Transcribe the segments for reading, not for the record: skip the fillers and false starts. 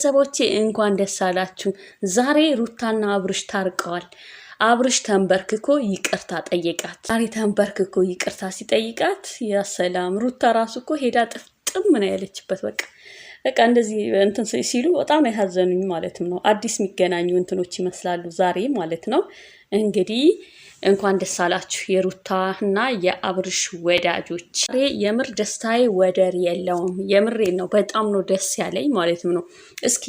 ሰቦቼ እንኳን ደስ አላችሁ። ዛሬ ሩታና አብርሽ ታርቀዋል። አብርሽ ተንበርክኮ ይቅርታ ጠየቃት። ዛሬ ተንበርክኮ ይቅርታ ሲጠይቃት ያ ሰላም ሩታ ራሱ እኮ ሄዳ ጥፍጥም ነው ያለችበት። በቃ እንደዚህ እንትን ሲሉ በጣም ያሳዘኑኝ ማለትም ነው። አዲስ የሚገናኙ እንትኖች ይመስላሉ ዛሬ ማለት ነው። እንግዲህ እንኳን ደስ አላችሁ የሩታና የአብርሽ ወዳጆች። ዛሬ የምር ደስታዬ ወደር የለውም። የምሬን ነው። በጣም ነው ደስ ያለኝ ማለትም ነው። እስኪ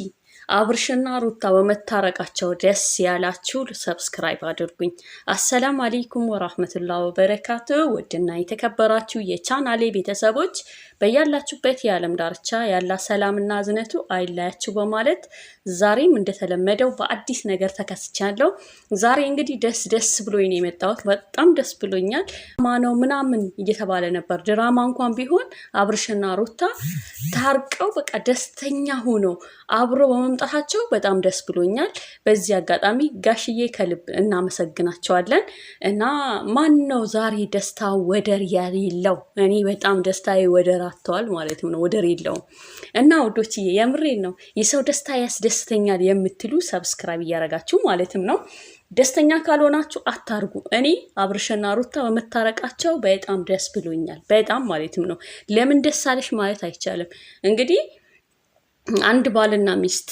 አብርሽና ሩታ በመታረቃቸው ደስ ያላችሁ ሰብስክራይብ አድርጉኝ። አሰላም አለይኩም ወራህመቱላሂ ወበረካቱ። ውድና የተከበራችሁ የቻናሌ ቤተሰቦች በያላችሁበት የዓለም ዳርቻ ያላ ሰላምና እዝነቱ አይለያችሁ በማለት ዛሬም እንደተለመደው በአዲስ ነገር ተከስቻለሁ። ዛሬ እንግዲህ ደስ ብሎኝ ነው የመጣሁት። በጣም ደስ ብሎኛል። ማነው ምናምን እየተባለ ነበር። ድራማ እንኳን ቢሆን አብርሽና ሩታ ታርቀው በቃ ደስተኛ ሆኖ አብሮ በመምጣታቸው በጣም ደስ ብሎኛል። በዚህ አጋጣሚ ጋሽዬ ከልብ እናመሰግናቸዋለን። እና ማን ነው ዛሬ ደስታ ወደር የሌለው? እኔ በጣም ደስታዬ ወደር አጥቷል ማለትም ነው። ወደር የለውም። እና ወዶችዬ የምሬን ነው። የሰው ደስታ ያስደስተኛል የምትሉ ሰብስክራይብ እያረጋችሁ ማለትም ነው። ደስተኛ ካልሆናችሁ አታርጉ። እኔ አብርሽና ሩታ በመታረቃቸው በጣም ደስ ብሎኛል። በጣም ማለትም ነው። ለምን ደስ አለሽ ማለት አይቻልም። እንግዲህ አንድ ባልና ሚስት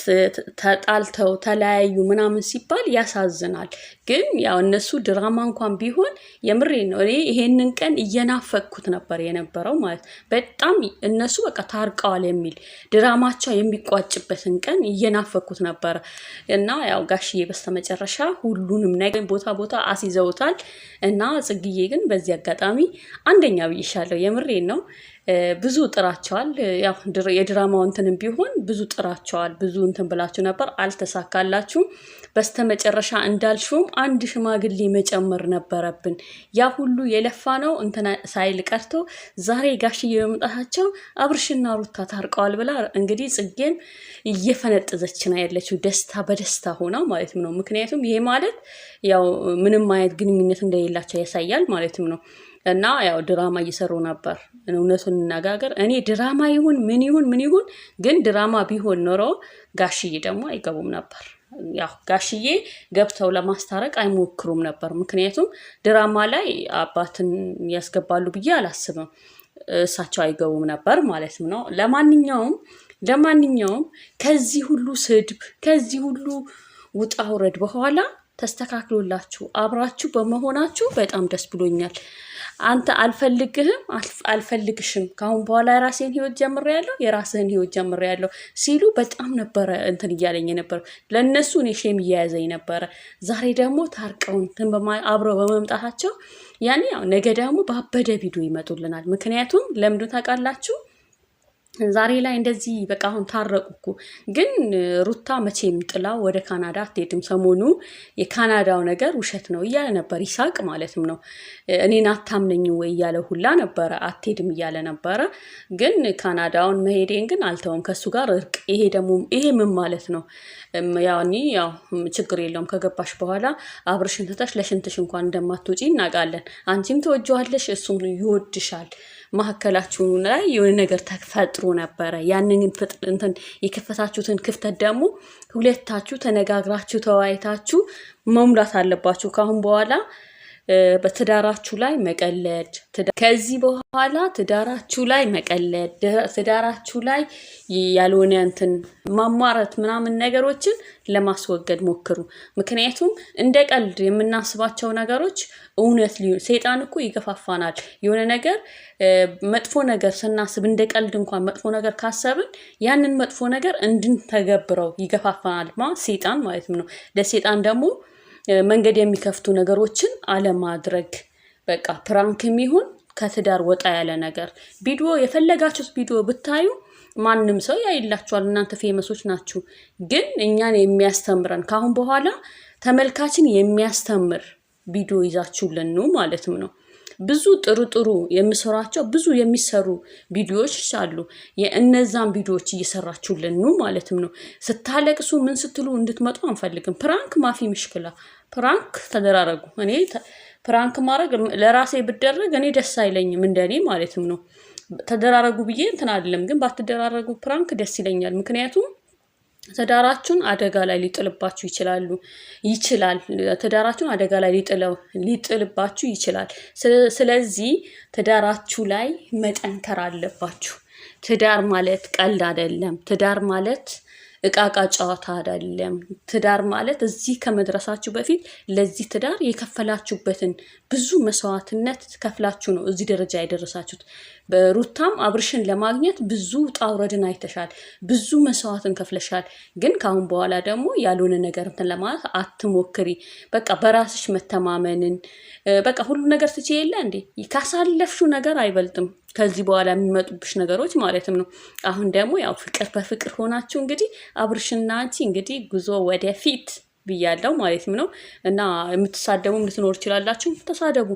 ተጣልተው ተለያዩ ምናምን ሲባል ያሳዝናል። ግን ያው እነሱ ድራማ እንኳን ቢሆን የምሬን ነው። እኔ ይሄንን ቀን እየናፈቅኩት ነበር የነበረው ማለት በጣም እነሱ በቃ ታርቀዋል የሚል ድራማቸው የሚቋጭበትን ቀን እየናፈቅኩት ነበር። እና ያው ጋሽዬ በስተመጨረሻ ሁሉንም ነገር ቦታ አስይዘውታል። እና ጽግዬ ግን በዚህ አጋጣሚ አንደኛ ብይሻለሁ። የምሬን ነው። ብዙ ጥራቸዋል። ያው የድራማው እንትንም ቢሆን ብዙ ጥራቸዋል። ብዙ እንትን ብላችሁ ነበር፣ አልተሳካላችሁም። በስተመጨረሻ እንዳልሽውም አንድ ሽማግሌ መጨመር ነበረብን። ያ ሁሉ የለፋ ነው እንትን ሳይል ቀርቶ ዛሬ ጋሽዬ በመምጣታቸው አብርሽና ሩታ ታርቀዋል ብላ እንግዲህ ጽጌም እየፈነጠዘች ነው ያለችው። ደስታ በደስታ ሆና ማለትም ነው። ምክንያቱም ይሄ ማለት ያው ምንም አይነት ግንኙነት እንደሌላቸው ያሳያል ማለትም ነው። እና ያው ድራማ እየሰሩ ነበር። እውነቱን እንነጋገር፣ እኔ ድራማ ይሁን ምን ይሁን ግን ድራማ ቢሆን ኖሮ ጋሽዬ ደግሞ አይገቡም ነበር። ያው ጋሽዬ ገብተው ለማስታረቅ አይሞክሩም ነበር። ምክንያቱም ድራማ ላይ አባትን ያስገባሉ ብዬ አላስብም። እሳቸው አይገቡም ነበር ማለትም ነው። ለማንኛውም ከዚህ ሁሉ ስድብ ከዚህ ሁሉ ውጣ ውረድ በኋላ ተስተካክሎላችሁ አብራችሁ በመሆናችሁ በጣም ደስ ብሎኛል። አንተ አልፈልግሽም ካሁን በኋላ የራሴን ህይወት ጀምሬያለሁ፣ የራስህን ህይወት ጀምሬያለሁ ሲሉ በጣም ነበረ እንትን እያለኝ ነበር። ለነሱ እኔ ሼም እያያዘኝ ነበረ። ዛሬ ደግሞ ታርቀው እንትን አብረው በመምጣታቸው ያኔ ያው ነገ ደግሞ ባበደ ቪዲዮ ይመጡልናል። ምክንያቱም ለምንድን ታውቃላችሁ? ዛሬ ላይ እንደዚህ በቃ አሁን ታረቁኩ። ግን ሩታ መቼም ጥላ ወደ ካናዳ አትሄድም። ሰሞኑ የካናዳው ነገር ውሸት ነው እያለ ነበር ይሳቅ ማለትም ነው። እኔን አታምነኝ ወይ እያለ ሁላ ነበረ። አትሄድም እያለ ነበረ። ግን ካናዳውን መሄዴን ግን አልተውም ከሱ ጋር እርቅ። ይሄ ምን ማለት ነው? ያው ችግር የለውም ከገባሽ በኋላ አብርሽን ትተሽ ለሽንትሽ እንኳን እንደማትወጪ እናውቃለን። አንቺም ትወጂዋለሽ፣ እሱም ይወድሻል። መሀከላችሁ ላይ የሆነ ነገር ተፈጥሮ ነበረ። ያንን እንትን የከፈታችሁትን ክፍተት ደግሞ ሁለታችሁ ተነጋግራችሁ ተወያይታችሁ መሙላት አለባችሁ። ካሁን በኋላ በትዳራችሁ ላይ መቀለድ፣ ከዚህ በኋላ ትዳራችሁ ላይ መቀለድ፣ ትዳራችሁ ላይ ያልሆነ እንትን ማሟረት ምናምን ነገሮችን ለማስወገድ ሞክሩ። ምክንያቱም እንደ ቀልድ የምናስባቸው ነገሮች እውነት ሊሆን ሰይጣን እኮ ይገፋፋናል። የሆነ ነገር መጥፎ ነገር ስናስብ እንደ ቀልድ እንኳን መጥፎ ነገር ካሰብን ያንን መጥፎ ነገር እንድንተገብረው ይገፋፋናል። ሰይጣን ማለት ነው። ለሰይጣን ደግሞ መንገድ የሚከፍቱ ነገሮችን አለማድረግ። በቃ ፕራንክም ይሁን ከትዳር ወጣ ያለ ነገር ቪዲዮ የፈለጋችሁት ቪዲዮ ብታዩ ማንም ሰው ያይላችኋል። እናንተ ፌመሶች ናችሁ። ግን እኛን የሚያስተምረን ካሁን በኋላ ተመልካችን የሚያስተምር ቪዲዮ ይዛችሁልን ነው ማለትም ነው። ብዙ ጥሩ የምሰራቸው ብዙ የሚሰሩ ቪዲዮዎች አሉ። የእነዛን ቪዲዮዎች እየሰራችሁልን ነው ማለትም ነው። ስታለቅሱ ምን ስትሉ እንድትመጡ አንፈልግም። ፕራንክ ማፊ ምሽክላ ፕራንክ ተደራረጉ። እኔ ፕራንክ ማድረግ ለራሴ ብደረግ እኔ ደስ አይለኝም እንደኔ ማለትም ነው። ተደራረጉ ብዬ እንትን አይደለም፣ ግን ባትደራረጉ ፕራንክ ደስ ይለኛል። ምክንያቱም ትዳራችሁን አደጋ ላይ ሊጥልባችሁ ይችላል። ትዳራችሁን አደጋ ላይ ሊጥልባችሁ ይችላል። ስለዚህ ትዳራችሁ ላይ መጠንከር አለባችሁ። ትዳር ማለት ቀልድ አይደለም። ትዳር ማለት እቃቃ ጨዋታ አይደለም። ትዳር ማለት እዚህ ከመድረሳችሁ በፊት ለዚህ ትዳር የከፈላችሁበትን ብዙ መስዋዕትነት ከፍላችሁ ነው እዚህ ደረጃ የደረሳችሁት። በሩታም አብርሽን ለማግኘት ብዙ ጣውረድን አይተሻል፣ ብዙ መስዋዕትን ከፍለሻል። ግን ካሁን በኋላ ደግሞ ያልሆነ ነገር እንትን ለማለት አትሞክሪ። በቃ በራስሽ መተማመንን በቃ ሁሉ ነገር ትቼ የለ እንዴ ካሳለፍሽው ነገር አይበልጥም ከዚህ በኋላ የሚመጡብሽ ነገሮች ማለትም ነው። አሁን ደግሞ ያው ፍቅር በፍቅር ሆናችሁ እንግዲህ አብርሽና አንቺ እንግዲህ ጉዞ ወደፊት ብያለው ማለትም ነው። እና የምትሳደቡም ልትኖር ይችላላችሁ፣ ተሳደቡ።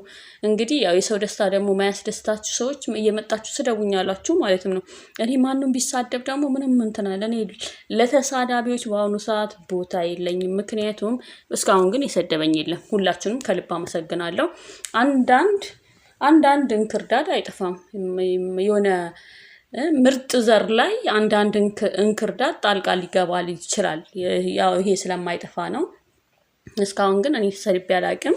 እንግዲህ ያው የሰው ደስታ ደግሞ ማያስደስታችሁ ሰዎች እየመጣችሁ ስደቡኛላችሁ ማለትም ነው። እኔ ማንም ቢሳደብ ደግሞ ምንም እንትን አለ። እኔ ለተሳዳቢዎች በአሁኑ ሰዓት ቦታ የለኝም። ምክንያቱም እስካሁን ግን የሰደበኝ የለም። ሁላችሁንም ከልብ አመሰግናለሁ። አንዳንድ እንክርዳድ አይጠፋም። የሆነ ምርጥ ዘር ላይ አንዳንድ እንክርዳድ ጣልቃ ሊገባል ይችላል። ያው ይሄ ስለማይጠፋ ነው። እስካሁን ግን እኔ ተሰድቤ አላውቅም።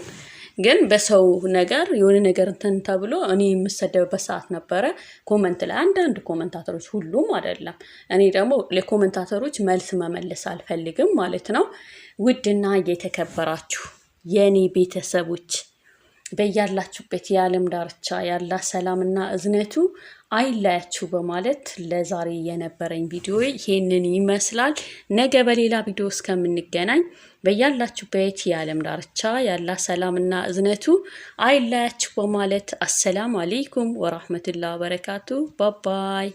ግን በሰው ነገር የሆነ ነገር እንትን ተብሎ እኔ የምሰደብበት ሰዓት ነበረ። ኮመንት ላይ አንዳንድ ኮመንታተሮች፣ ሁሉም አይደለም። እኔ ደግሞ ለኮመንታተሮች መልስ መመለስ አልፈልግም ማለት ነው። ውድና የተከበራችሁ የእኔ ቤተሰቦች በያላችሁበት የዓለም ዳርቻ ያላ ሰላምና እዝነቱ አይለያችሁ በማለት ለዛሬ የነበረኝ ቪዲዮ ይሄንን ይመስላል። ነገ በሌላ ቪዲዮ እስከምንገናኝ በያላችሁበት የዓለም ዳርቻ ያላ ሰላምና እዝነቱ አይለያችሁ በማለት አሰላሙ አለይኩም ወራህመቱላሂ ወበረካቱ። ባባይ